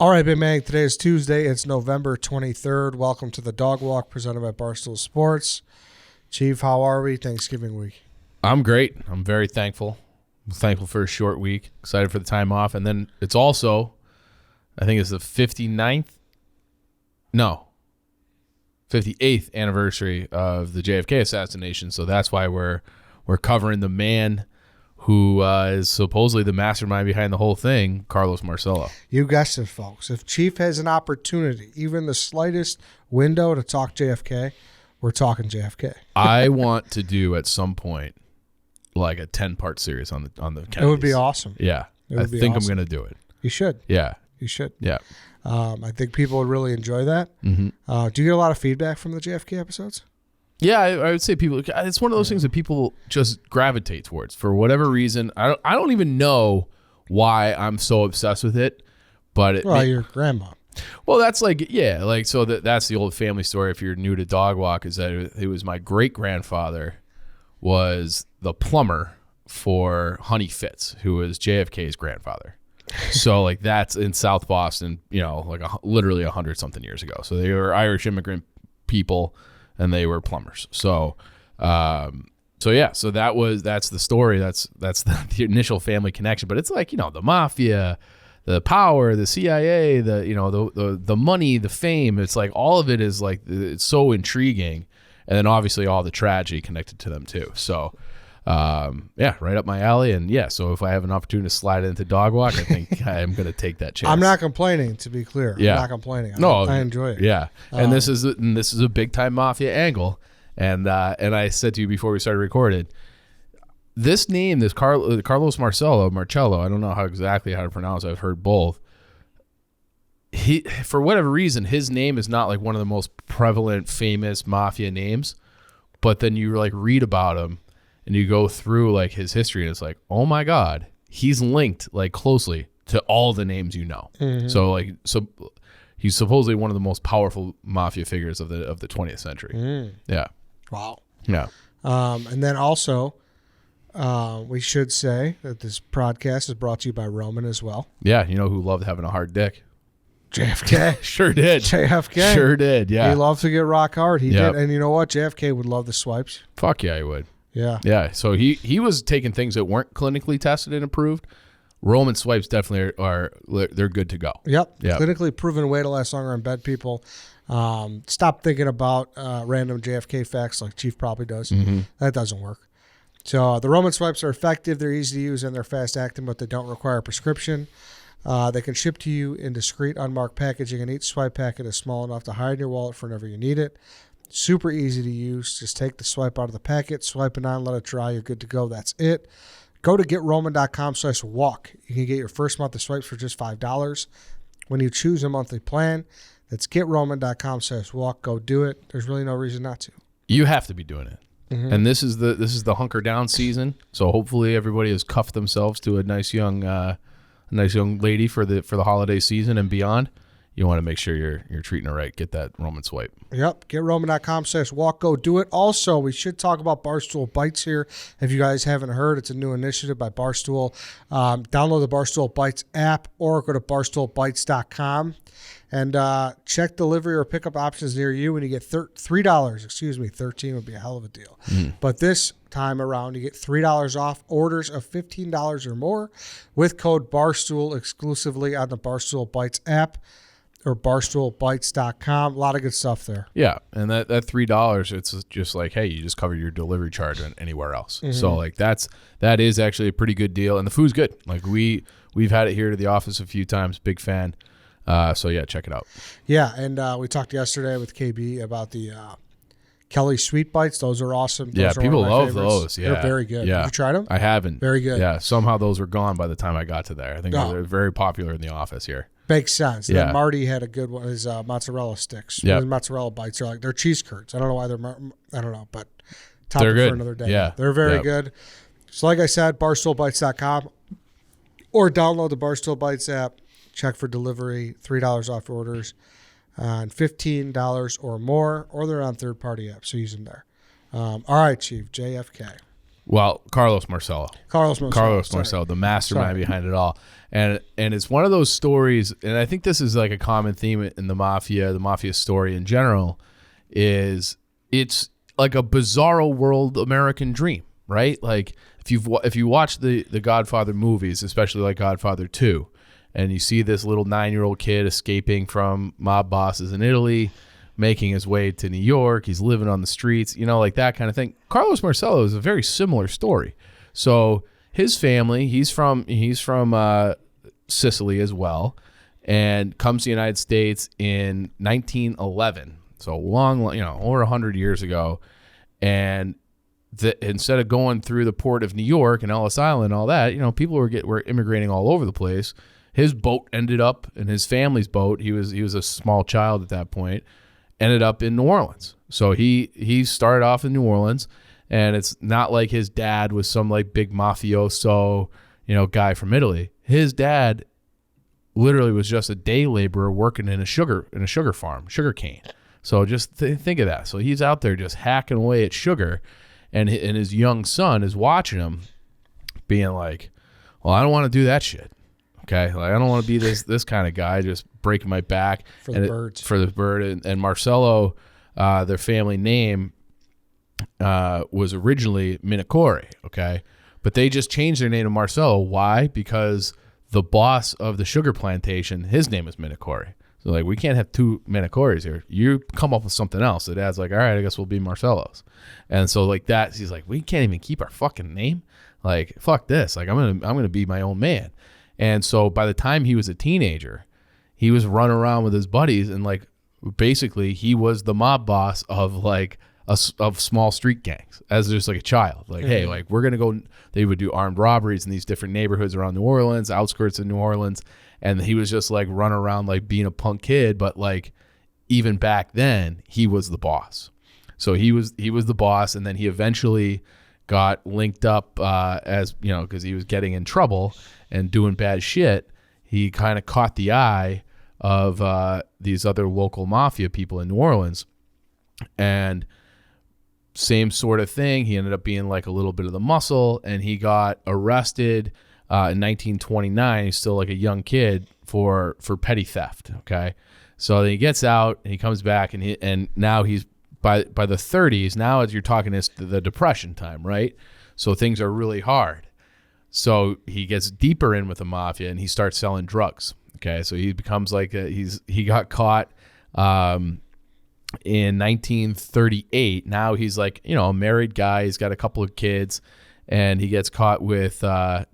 All right, Big Man, today is Tuesday. It's November 23rd. Welcome to the Dog Walk presented by Barstool Sports. Chief, how are we? Thanksgiving week. I'm great. I'm very thankful. I'm thankful for a short week. Excited for the time off. And then it's also, I think it's the 58th anniversary of the JFK assassination. So that's why we're covering the man who is supposedly the mastermind behind the whole thing, Carlos Marcello. You guessed it, folks. If Chief has an opportunity, even the slightest window to talk JFK, we're talking JFK. I want to do at some point like a 10-part series on the Kennedys. It would be awesome. Yeah. I think I'm going to do it. You should. Yeah. You should. Yeah. I think people would really enjoy that. Mm-hmm. Do you get a lot of feedback from the JFK episodes? Yeah, I would say people. It's one of those things that people just gravitate towards for whatever reason. I don't even know why I'm so obsessed with it, but your grandma. Well, that's so that's the old family story. If you're new to Dog Walk, is that it was my great grandfather was the plumber for Honey Fitz, who was JFK's grandfather. So that's in South Boston, literally 100-something years ago. So they were Irish immigrant people. And they were plumbers. So that's the story. That's the initial family connection. But it's like, the Mafia, the power, the CIA, the money, the fame. It's like all of it is like, it's so intriguing. And then obviously all the tragedy connected to them too. So right up my alley. And so if I have an opportunity to slide into Dog Walk, I think I'm going to take that chance. I'm not complaining, to be clear. Yeah. I'm not complaining. I enjoy it. Yeah. And this is a big time Mafia angle. And I said to you before we started recording, this name, Carlos Marcello, I don't know how to pronounce it. I've heard both. He, for whatever reason, his name is not like one of the most prevalent, famous Mafia names. But then you read about him. And you go through his history, and it's like, oh my God, he's linked closely to all the names you know. Mm-hmm. So he's supposedly one of the most powerful mafia figures of the 20th century. Mm. Yeah. Wow. Yeah. And then also, we should say that this podcast is brought to you by Roman as well. Yeah, who loved having a hard dick? JFK. Sure did. JFK. Sure did. Yeah. He loved to get rock hard. He did. And you know what? JFK would love the swipes. Fuck yeah, he would. Yeah. Yeah. So he was taking things that weren't clinically tested and approved. Roman swipes definitely they're good to go. Yep. Clinically proven way to last longer in bed, people. Stop thinking about random JFK facts like Chief probably does. Mm-hmm. That doesn't work. So the Roman swipes are effective. They're easy to use and they're fast acting, but they don't require a prescription. They can ship to you in discreet, unmarked packaging, and each swipe packet is small enough to hide in your wallet for whenever you need it. Super easy to use. Just take the swipe out of the packet, swipe it on, let it dry. You're good to go. That's it. Go to GetRoman.com/walk. You can get your first month of swipes for just $5 when you choose a monthly plan. That's GetRoman.com/walk. Go do it. There's really no reason not to. You have to be doing it. Mm-hmm. And this is the hunker down season. So hopefully everybody has cuffed themselves to a nice young lady for the holiday season and beyond. You want to make sure you're treating her right. Get that Roman swipe. Yep. GetRoman.com/walk. Go do it. Also, we should talk about Barstool Bites here. If you guys haven't heard, it's a new initiative by Barstool. Download the Barstool Bites app or go to barstoolbites.com and check delivery or pickup options near you when you get $3. Excuse me, 13 would be a hell of a deal. Mm. But this time around, you get $3 off orders of $15 or more with code Barstool exclusively on the Barstool Bites app or barstoolbites.com. A lot of good stuff there. Yeah, and that $3, it's just like, hey, you just cover your delivery charge anywhere else. Mm-hmm. So that is actually a pretty good deal, and the food's good. We've had it here to the office a few times. Big fan. So yeah, check it out. Yeah, and we talked yesterday with KB about the Kelly Sweet Bites. Those are awesome. Those are people love favorites. those. Yeah, they're very good. Yeah. Have you tried them? I haven't. Very good. Yeah, somehow those were gone by the time I got to there. I think they're very popular in the office here. Makes sense. Yeah. Then Marty had a good one. His mozzarella sticks. Yeah. His mozzarella bites they're cheese curds. I don't know why I don't know, but topic they're good for another day. Yeah, they're very good. So like I said, barstoolbites.com or download the Barstool Bites app. Check for delivery, $3 off orders, and $15 or more, or they're on third-party apps, so use them there. All right, Chief, JFK. Well, Carlos Marcello. Carlos Marcello, the mastermind behind it all. And it's one of those stories, and I think this is like a common theme in the mafia story in general, is it's like a bizarro world American dream, right? Like if you watch the Godfather movies, especially like Godfather 2, and you see this little 9-year-old kid escaping from mob bosses in Italy, making his way to New York, he's living on the streets, like that kind of thing. Carlos Marcello is a very similar story. So his family, he's from Sicily as well, and comes to the United States in 1911. So long, over 100 years ago. And instead of going through the port of New York and Ellis Island and all that, people were immigrating all over the place. His boat ended up, and his family's boat, he was a small child at that point, ended up in New Orleans. So he started off in New Orleans, and it's not like his dad was some like big mafioso, guy from Italy. His dad literally was just a day laborer working in a sugar farm, sugar cane. So just think of that. So he's out there just hacking away at sugar, and his young son is watching him, being like, "Well, I don't want to do that shit. Okay, like I don't want to be this kind of guy, just breaking my back for the bird." And Marcello, their family name was originally Minicore. Okay, but they just changed their name to Marcello. Why? Because the boss of the sugar plantation, his name is Minicore. So like, we can't have two Minicores here. You come up with something else. The dad's like, all right, I guess we'll be Marcellos. And so like that, he's like, we can't even keep our fucking name. Like, fuck this. Like, I'm gonna be my own man. And so by the time he was a teenager, he was running around with his buddies, and like basically he was the mob boss of like of small street gangs as just like a child. Like, hey, like we're gonna go. They would do armed robberies in these different neighborhoods around New Orleans, outskirts of New Orleans, and he was just like running around like being a punk kid. But like even back then, he was the boss. So he was the boss, and then he eventually got linked up as because he was getting in trouble and doing bad shit. He kind of caught the eye of these other local mafia people in New Orleans, and same sort of thing. He ended up being like a little bit of the muscle, and he got arrested in 1929. He's still like a young kid for petty theft. Okay, so then he gets out and he comes back, and now he's by the 30s. Now, as you're talking, it's the Depression time, right? So things are really hard. So he gets deeper in with the mafia, and he starts selling drugs. Okay, so he becomes like he got caught in 1938. Now he's like a married guy. He's got a couple of kids, and he gets caught with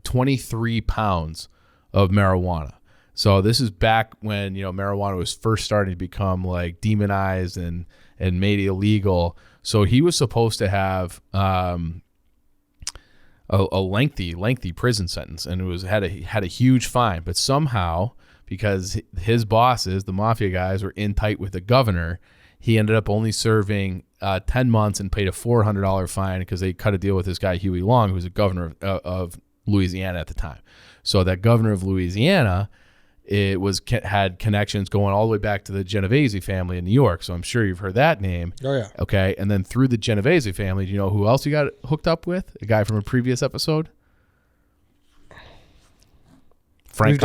23 pounds of marijuana. So this is back when marijuana was first starting to become like demonized and made illegal. So he was supposed to have a lengthy prison sentence, and it had a huge fine. But somehow, because his bosses, the mafia guys, were in tight with the governor, he ended up only serving 10 months and paid a $400 fine because they cut a deal with this guy Huey Long, who was a governor of Louisiana at the time. So that governor of Louisiana, had connections going all the way back to the Genovese family in New York. So I'm sure you've heard that name. Oh, yeah. Okay. And then through the Genovese family, do you know who else you got hooked up with? A guy from a previous episode? Frank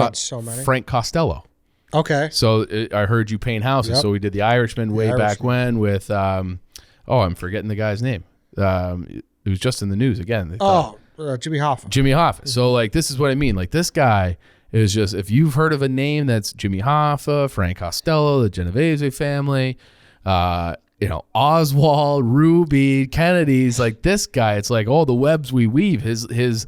Costello. Okay. So I heard you paint houses. Yep. So we did The Irishman back when with, I'm forgetting the guy's name. It was just in the news again. Jimmy Hoffa. Jimmy Hoffa. So like, this is what I mean. Like, this guy is just, if you've heard of a name that's Jimmy Hoffa, Frank Costello, the Genovese family, Oswald, Ruby, Kennedy's, like this guy, it's like all the webs we weave, his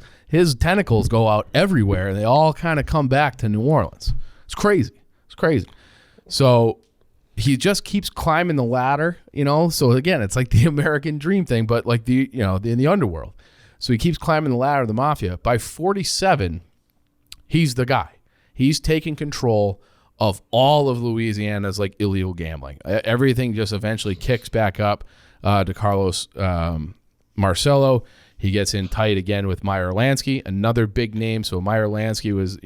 tentacles go out everywhere, and they all kind of come back to New Orleans. It's crazy. So he just keeps climbing the ladder, So again, it's like the American dream thing, but like in the underworld. So he keeps climbing the ladder of the mafia. By 47, he's the guy. He's taking control of all of Louisiana's like illegal gambling. Everything just eventually kicks back up to Carlos Marcello. He gets in tight again with Meyer Lansky, another big name. So Meyer Lansky was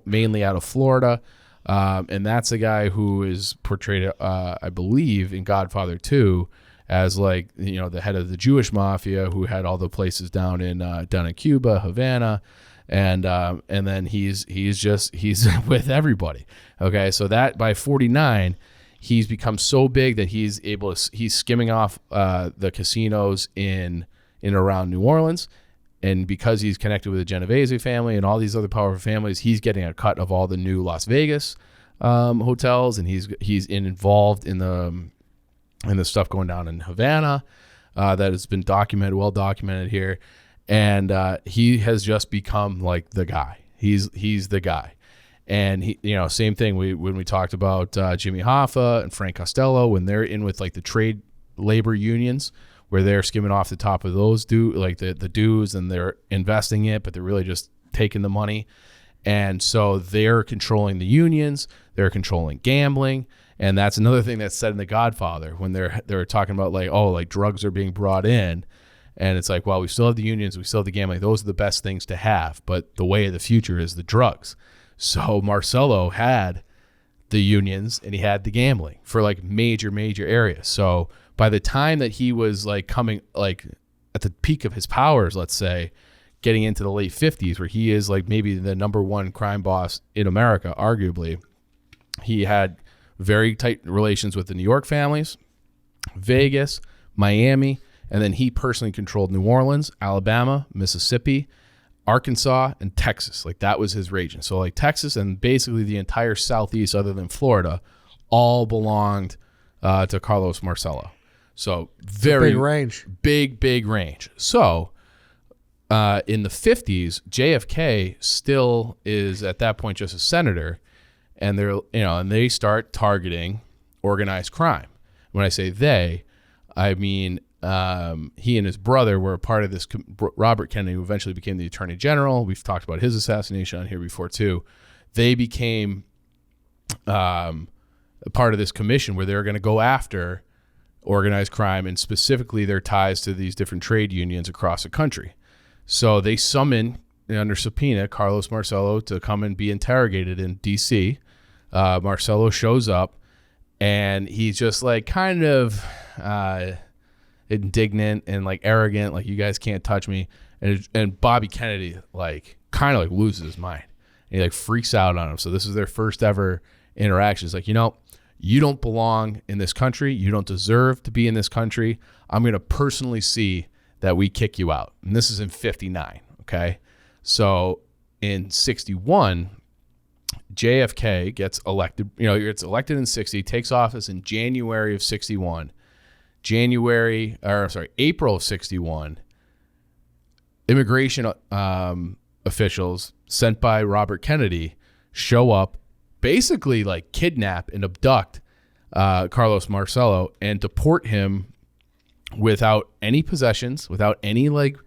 mainly out of Florida. And that's a guy who is portrayed, I believe, in Godfather 2 as like, you know, the head of the Jewish mafia who had all the places down in Cuba, Havana, and then he's with everybody. Okay, so that by 49, he's become so big that he's skimming off the casinos in around New Orleans. And because he's connected with the Genovese family and all these other powerful families, he's getting a cut of all the new Las Vegas hotels, and he's involved in the stuff going down in Havana that has been well documented here. And he has just become like the guy. He's the guy. And he, you know, same thing when we talked about Jimmy Hoffa and Frank Costello, when they're in with like the trade labor unions, where they're skimming off the top of those the dues, and they're investing it, but they're really just taking the money. And so they're controlling the unions, they're controlling gambling. And that's another thing that's said in The Godfather, when they're talking about like, oh, like drugs are being brought in. And it's like, well, we still have the unions, we still have the gambling. Those are the best things to have. But the way of the future is the drugs. So Marcello had the unions and he had the gambling for like major areas. So by the time that he was like coming like at the peak of his powers, let's say, getting into the late 50s, where he is like maybe the number one crime boss in America, arguably, he had very tight relations with the New York families, Vegas, Miami, and then he personally controlled New Orleans, Alabama, Mississippi, Arkansas, and Texas. Like that was his region. So like Texas and basically the entire Southeast other than Florida all belonged to Carlos Marcello. So very big range. Big range. So in the 50s, JFK still is at that point just a senator, and they start targeting organized crime. When I say they, I mean he and his brother were a part of this. Robert Kennedy, who eventually became the Attorney General. We've talked about his assassination on here before too. They became a part of this commission where they were going to go after organized crime, and specifically their ties to these different trade unions across the country. So they summon, under subpoena, Carlos Marcello to come and be interrogated in D.C. Marcello shows up, and he's just like kind of indignant and like arrogant, like, you guys can't touch me. And Bobby Kennedy like kind of like loses his mind. And he like freaks out on him. So this is their first ever interaction. It's like, you don't belong in this country. You don't deserve to be in this country. I'm going to personally see that we kick you out. And this is in 59. Okay. So in 61, JFK gets elected. It's elected in 60, takes office in January of 61. April of 61, immigration officials sent by Robert Kennedy show up, basically like kidnap and abduct Carlos Marcello and deport him without any possessions, without any like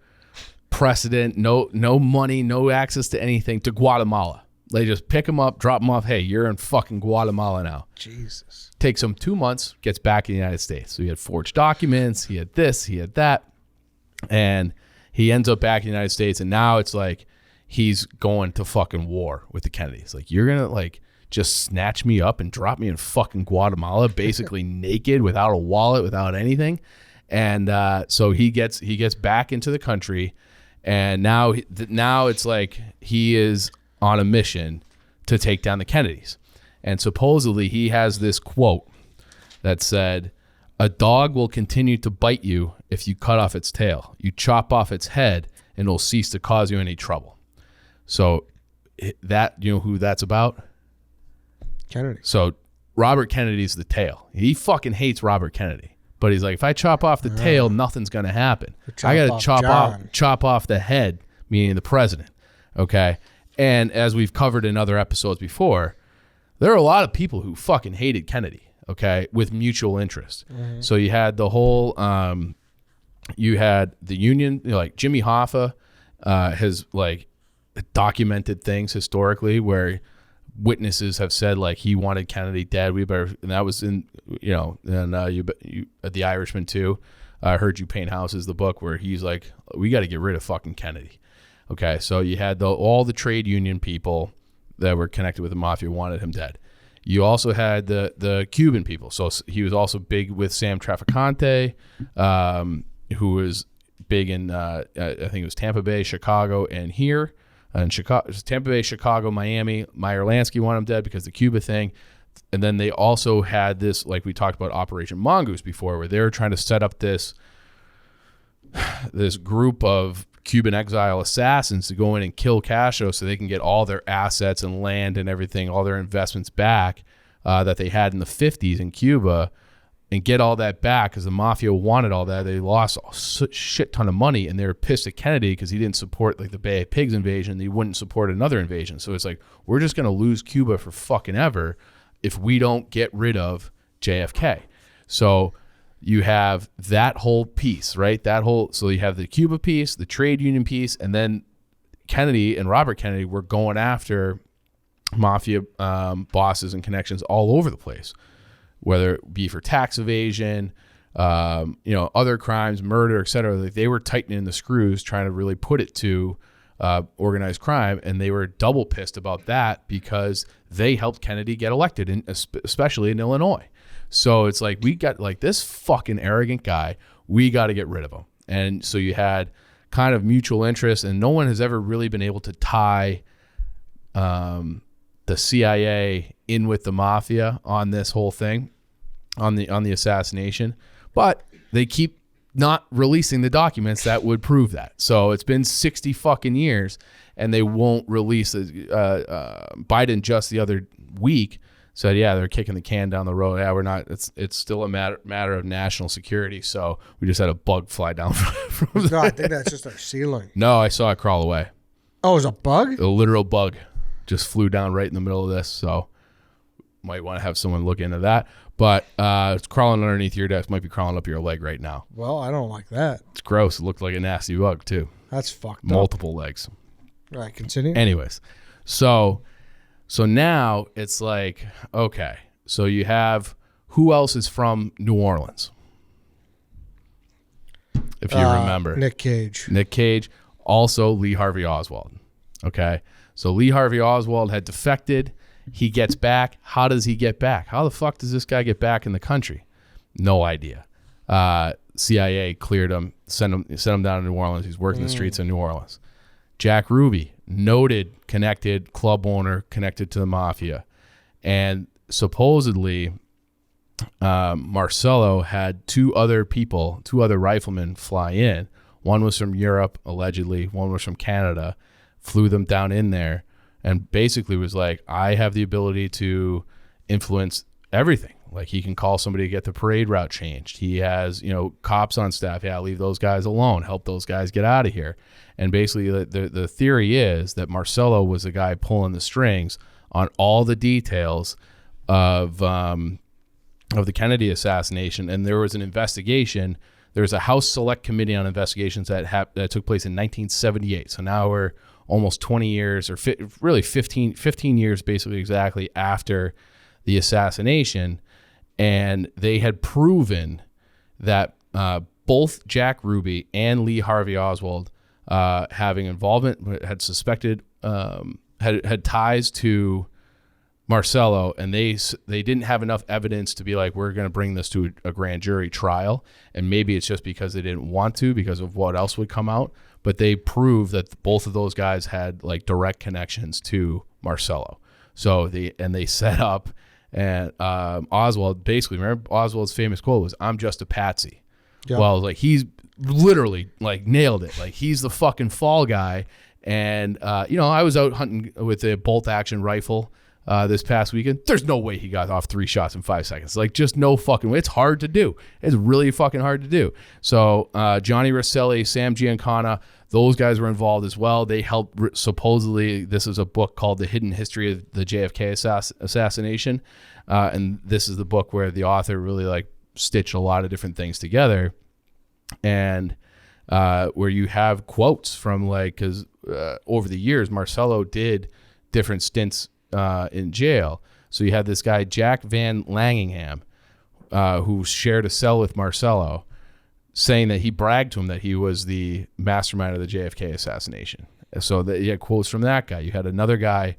precedent, no money, no access to anything, to Guatemala. They just pick him up, drop him off. Hey, you're in fucking Guatemala now. Jesus. Takes him 2 months, gets back in the United States. So he had forged documents, he had this, he had that, and he ends up back in the United States. And now it's like he's going to fucking war with the Kennedys. Like, you're gonna like just snatch me up and drop me in fucking Guatemala, basically naked, without a wallet, without anything. And so he gets back into the country, and now it's like he is on a mission to take down the Kennedys. And supposedly he has this quote that said, "A dog will continue to bite you if you cut off its tail. You chop off its head and it will cease to cause you any trouble." So that, who that's about? Kennedy. So Robert Kennedy's the tail. He fucking hates Robert Kennedy. But he's like, if I chop off the tail, nothing's going to happen. I got to chop off the head, meaning the president. Okay? And as we've covered in other episodes before, there are a lot of people who fucking hated Kennedy, okay, with mutual interest. Mm-hmm. So you had the whole, you had the union, like Jimmy Hoffa has like documented things historically where witnesses have said like he wanted Kennedy dead. And that was in, The Irishman too. I Heard You Paint Houses, the book, where he's like, we got to get rid of fucking Kennedy. Okay, so you had all the trade union people that were connected with the mafia wanted him dead. You also had the Cuban people. So he was also big with Sam Traficante, who was big in, I think it was Tampa Bay, Chicago, and here. And Tampa Bay, Chicago, Miami. Meyer Lansky wanted him dead because of the Cuba thing. And then they also had this, like we talked about Operation Mongoose before, where they were trying to set up this group of Cuban exile assassins to go in and kill Castro so they can get all their assets and land and everything, all their investments back that they had in the 50s in Cuba, and get all that back because the mafia wanted all that. They lost a shit ton of money, and they were pissed at Kennedy because he didn't support like the Bay of Pigs invasion. He wouldn't support another invasion. So it's like, we're just going to lose Cuba for fucking ever if we don't get rid of JFK. So you have that whole piece, right? So you have the Cuba piece, the trade union piece, and then Kennedy and Robert Kennedy were going after mafia bosses and connections all over the place, whether it be for tax evasion, other crimes, murder, et cetera. Like they were tightening the screws, trying to really put it to organized crime, and they were double pissed about that because they helped Kennedy get elected, especially in Illinois. So it's like, we got like this fucking arrogant guy, we got to get rid of him. And so you had kind of mutual interest, and no one has ever really been able to tie the CIA in with the mafia on this whole thing, on the assassination. But they keep not releasing the documents that would prove that. So it's been 60 fucking years, and they won't release it. Biden just the other week said, yeah, they're kicking the can down the road. Yeah, we're not. It's still a matter of national security. So we just had a bug fly down from No, I think that's just our ceiling. No, I saw it crawl away. Oh, it was a bug? A literal bug just flew down right in the middle of this. So might want to have someone look into that. But it's crawling underneath your desk. Might be crawling up your leg right now. Well, I don't like that. It's gross. It looked like a nasty bug too. That's fucked up. Multiple legs. All right, continue. Anyways, so now it's like, okay, so you have, who else is from New Orleans? If you remember. Nick Cage. Nick Cage. Also Lee Harvey Oswald. Okay. So Lee Harvey Oswald had defected. He gets back. How does he get back? How the fuck does this guy get back in the country? No idea. CIA cleared him, sent him down to New Orleans. He's working the streets of New Orleans. Jack Ruby, noted, connected club owner, connected to the mafia. And supposedly Marcello had two other riflemen fly in. One was from Europe, allegedly. One was from Canada. Flew them down in there and basically was like, I have the ability to influence everything. Like, he can call somebody to get the parade route changed. He has, cops on staff. Yeah, leave those guys alone. Help those guys get out of here. And basically the theory is that Marcello was the guy pulling the strings on all the details of the Kennedy assassination. And there was an investigation. There was a House Select Committee on Investigations that took place in 1978. So now we're almost 20 years, or really 15 years basically exactly after the assassination. And they had proven that both Jack Ruby and Lee Harvey Oswald having involvement, had suspected, had ties to Marcello, and they didn't have enough evidence to be like, we're going to bring this to a grand jury trial. And maybe it's just because they didn't want to, because of what else would come out. But they proved that both of those guys had like direct connections to Marcello. So they set up, and Oswald basically, remember Oswald's famous quote was, "I'm just a patsy." Yeah. Well, like, he's literally like nailed it. Like, he's the fucking fall guy. And I was out hunting with a bolt action rifle this past weekend. There's no way he got off 3 shots in 5 seconds. Like, just no fucking way. It's hard to do. It's really fucking hard to do. So Johnny Rosselli, Sam Giancana, those guys were involved as well. They helped, supposedly, this is a book called The Hidden History of the JFK Assassination. And this is the book where the author really like stitched a lot of different things together. And where you have quotes from, like, because over the years, Marcello did different stints in jail. So you had this guy, Jack Van Langingham, who shared a cell with Marcello, saying that he bragged to him that he was the mastermind of the JFK assassination. So you had quotes from that guy. You had another guy,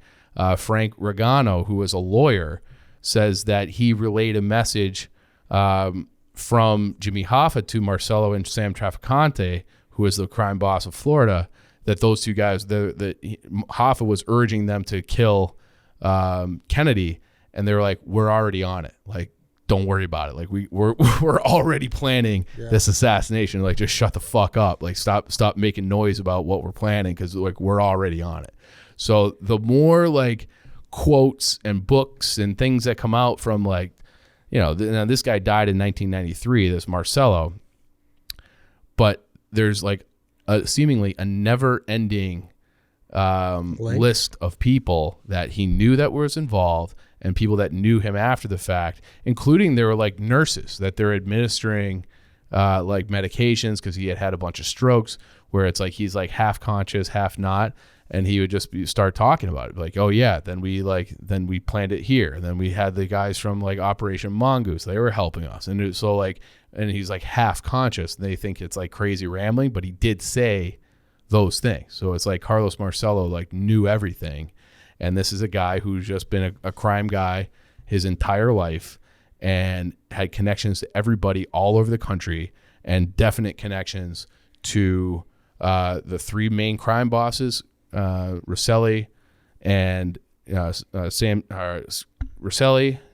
Frank Regano, who was a lawyer, says that he relayed a message from Jimmy Hoffa to Marcello and Sam Trafficante, who is the crime boss of Florida, that those two guys, Hoffa was urging them to kill Kennedy, and they were like, we're already on it. Like, don't worry about it. Like, we're already planning this assassination. Like, just shut the fuck up. Like, stop making noise about what we're planning, because like we're already on it. So the more like quotes and books and things that come out from like, now this guy died in 1993, this Marcello, but there's like seemingly a never-ending list of people that he knew that was involved, and people that knew him after the fact, including there were like nurses that they're administering like medications, because he had a bunch of strokes, where it's like he's like half conscious, half not, and he would just start talking about it, like, oh yeah, then we planned it here, and then we had the guys from like Operation Mongoose, they were helping us, and so like, and he's like half conscious, and they think it's like crazy rambling, but he did say those things. So it's like Carlos Marcello like knew everything. And this is a guy who's just been a crime guy his entire life, and had connections to everybody all over the country, and definite connections to the three main crime bosses, Rosselli and Rosselli,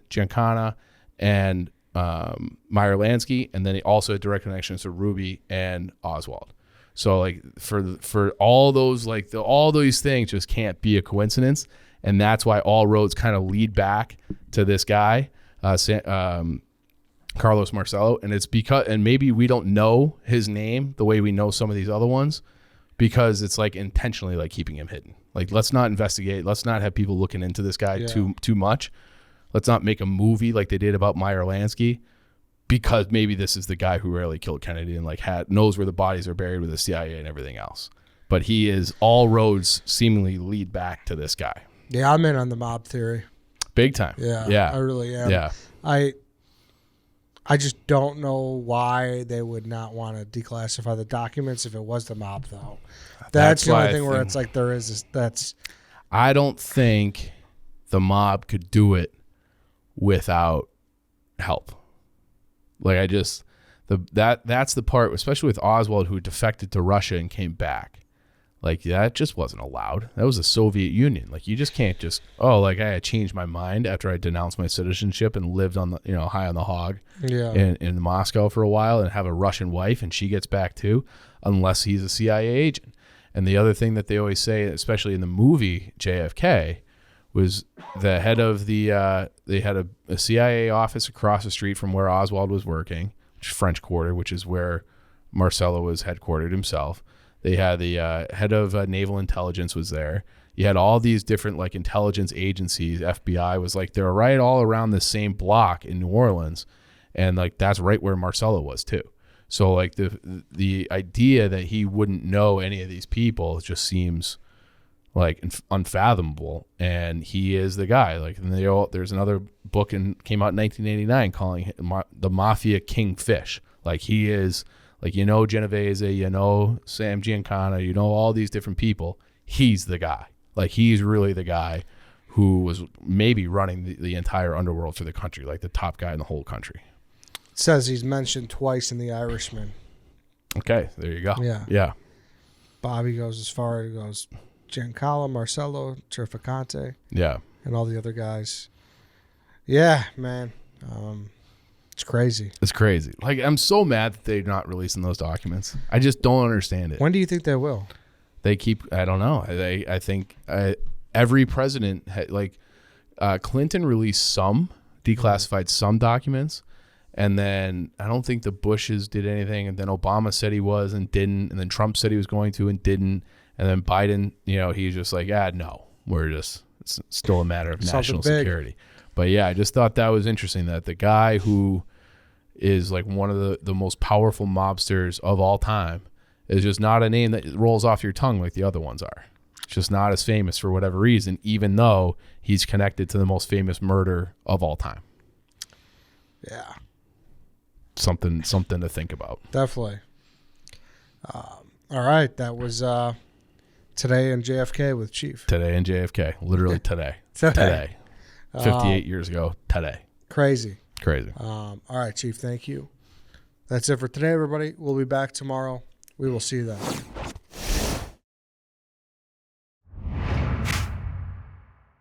Giancana, and Meyer Lansky, and then he also had direct connections to Ruby and Oswald. So like for all those like all these things just can't be a coincidence, and that's why all roads kind of lead back to this guy, Carlos Marcello, and it's because, and maybe we don't know his name the way we know some of these other ones, because it's like intentionally like keeping him hidden. Like, let's not investigate, let's not have people looking into this guy too much. Let's not make a movie like they did about Meyer Lansky, because maybe this is the guy who really killed Kennedy and like knows where the bodies are buried with the CIA and everything else. But he is, all roads seemingly lead back to this guy. Yeah, I'm in on the mob theory. Big time. Yeah. I really am. Yeah. I just don't know why they would not want to declassify the documents if it was the mob, though. That's the only thing where it's like there is this, I don't think the mob could do it without help. Like, that's the part, especially with Oswald, who defected to Russia and came back. Like, that just wasn't allowed. That was the Soviet Union. Like, you just can't just, like, I changed my mind after I denounced my citizenship and lived on the, high on the hog in Moscow for a while, and have a Russian wife and she gets back too, unless he's a CIA agent. And the other thing that they always say, especially in the movie JFK, was the head of the, they had a CIA office across the street from where Oswald was working, which is French Quarter, which is where Marcello was headquartered himself. They had the head of naval intelligence was there. You had all these different like intelligence agencies. FBI was like, they're right all around the same block in New Orleans. And like, that's right where Marcello was too. So like the idea that he wouldn't know any of these people just seems like unfathomable, and he is the guy. Like, and there's another book came out in 1989 calling him the Mafia Kingfish. Like, he is like, Genovese, Sam Giancana, all these different people. He's the guy. Like, he's really the guy who was maybe running the entire underworld for the country, like the top guy in the whole country. It says he's mentioned twice in The Irishman. Okay, there you go. Yeah. Bobby goes as far as goes. Giancarlo, Marcello, Trafficante. Yeah. And all the other guys. Yeah, man. It's crazy. It's crazy. Like, I'm so mad that they're not releasing those documents. I just don't understand it. When do you think they will? They keep, I don't know. I think every president had, like, Clinton released some, declassified some documents. And then I don't think the Bushes did anything. And then Obama said he was and didn't. And then Trump said he was going to and didn't. And then Biden, he's just like, no, it's still a matter of national security. But yeah, I just thought that was interesting that the guy who is like one of the most powerful mobsters of all time is just not a name that rolls off your tongue like the other ones are. It's just not as famous for whatever reason, even though he's connected to the most famous murder of all time. Yeah. Something to think about. Definitely. All right. That was Today in JFK with Chief. Today in JFK. Literally today. Today. 58 years ago today. Crazy. All right, Chief. Thank you. That's it for today, everybody. We'll be back tomorrow. We will see you then.